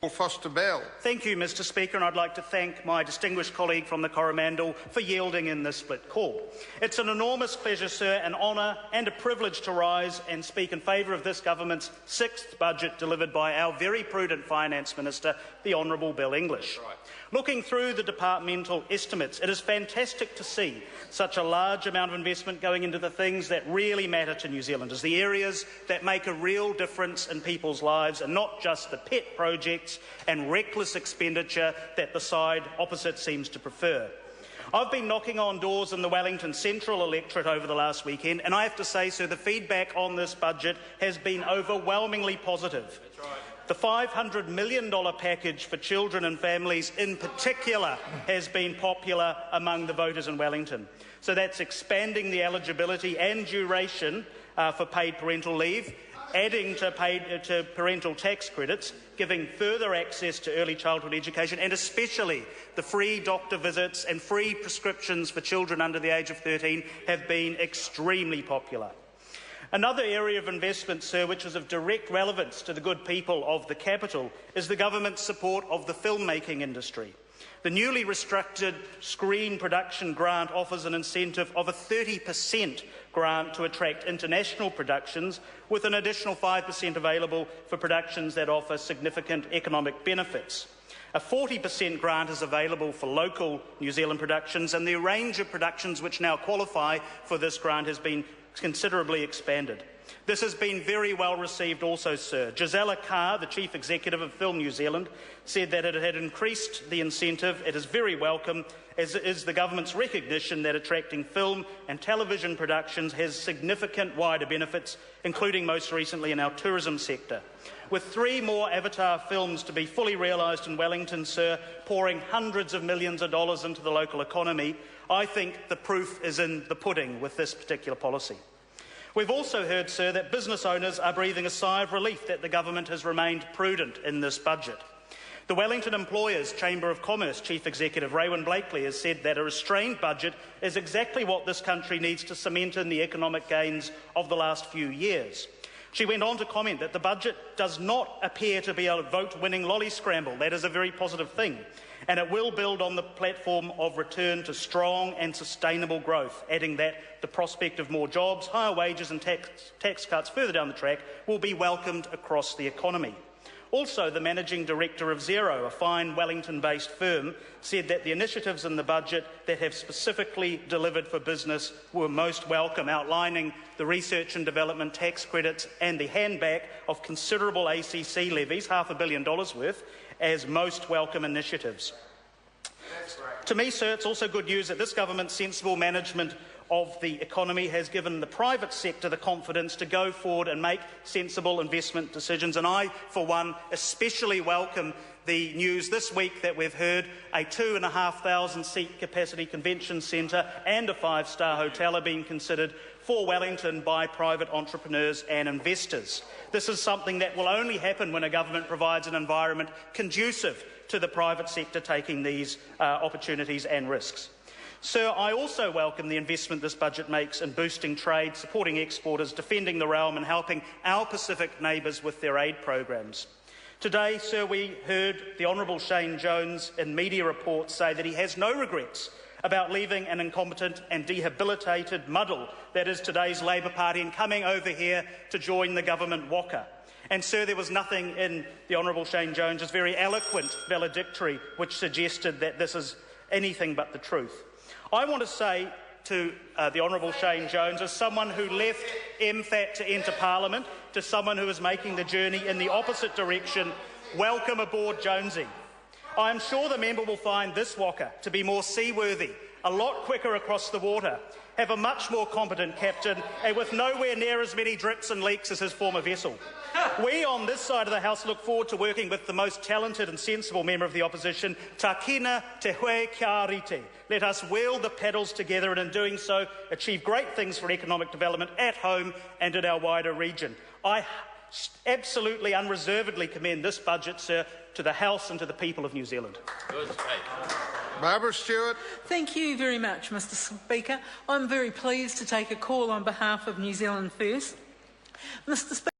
Foster Bell. Thank you, Mr Speaker, and I'd like to thank my distinguished colleague from the Coromandel for yielding in this split call. It's an enormous pleasure, sir, an honour and a privilege to rise and speak in favour of this government's sixth budget delivered by our very prudent Finance Minister, the Honourable Bill English. Right. Looking through the departmental estimates, it is fantastic to see such a large amount of investment going into the things that really matter to New Zealanders, the areas that make a real difference in people's lives, and not just the pet projects and reckless expenditure that the side opposite seems to prefer. I've been knocking on doors in the Wellington Central electorate over the last weekend, and I have to say, sir, the feedback on this budget has been overwhelmingly positive. That's right. The $500 million package for children and families in particular has been popular among the voters in Wellington. So that's expanding the eligibility and duration for paid parental leave, adding to parental tax credits, giving further access to early childhood education, and especially the free doctor visits and free prescriptions for children under the age of 13 have been extremely popular. Another area of investment, sir, which is of direct relevance to the good people of the capital, is the government's support of the filmmaking industry. The newly restricted screen production grant offers an incentive of a 30% grant to attract international productions, with an additional 5% available for productions that offer significant economic benefits. A 40% grant is available for local New Zealand productions, and the range of productions which now qualify for this grant has been considerably expanded. This has been very well received also, sir. Gisela Carr, the Chief Executive of Film New Zealand, said that it had increased the incentive. It is very welcome, as is the government's recognition that attracting film and television productions has significant wider benefits, including most recently in our tourism sector. With 3 more Avatar films to be fully realised in Wellington, sir, pouring hundreds of millions of dollars into the local economy, I think the proof is in the pudding with this particular policy. We've also heard, sir, that business owners are breathing a sigh of relief that the government has remained prudent in this budget. The Wellington Employers Chamber of Commerce Chief Executive Raewyn Blakely has said that a restrained budget is exactly what this country needs to cement in the economic gains of the last few years. She went on to comment that the budget does not appear to be a vote-winning lolly scramble. That is a very positive thing, and it will build on the platform of return to strong and sustainable growth, adding that the prospect of more jobs, higher wages and tax cuts further down the track will be welcomed across the economy. Also, the Managing Director of Xero, a fine Wellington-based firm, said that the initiatives in the budget that have specifically delivered for business were most welcome, outlining the research and development tax credits and the handback of considerable ACC levies, $500 million worth, as most welcome initiatives. To me, sir, it's also good news that this government's sensible management of the economy has given the private sector the confidence to go forward and make sensible investment decisions. And I, for one, especially welcome the news this week that we've heard a 2,500-seat capacity convention centre and a 5-star hotel are being considered for Wellington by private entrepreneurs and investors. This is something that will only happen when a government provides an environment conducive to the private sector taking these opportunities and risks. Sir, I also welcome the investment this budget makes in boosting trade, supporting exporters, defending the realm and helping our Pacific neighbours with their aid programs. Today, sir, we heard the Honourable Shane Jones in media reports say that he has no regrets about leaving an incompetent and debilitated muddle that is today's Labour Party and coming over here to join the government waka. And, sir, there was nothing in the Honourable Shane Jones's very eloquent valedictory which suggested that this is anything but the truth. I want to say to the Honourable Shane Jones, as someone who left MFAT to enter Parliament, to someone who is making the journey in the opposite direction, welcome aboard, Jonesy. I am sure the member will find this waka to be more seaworthy, a lot quicker across the water, have a much more competent captain, and with nowhere near as many drips and leaks as his former vessel. We on this side of the House look forward to working with the most talented and sensible member of the opposition, Takina Te Hoe Kia Rite. Let us wield the paddles together and in doing so achieve great things for economic development at home and in our wider region. I absolutely unreservedly commend this budget, sir, to the House and to the people of New Zealand. Barbara Stewart. Thank you very much, Mr Speaker. I'm very pleased to take a call on behalf of New Zealand First. Mr Speaker,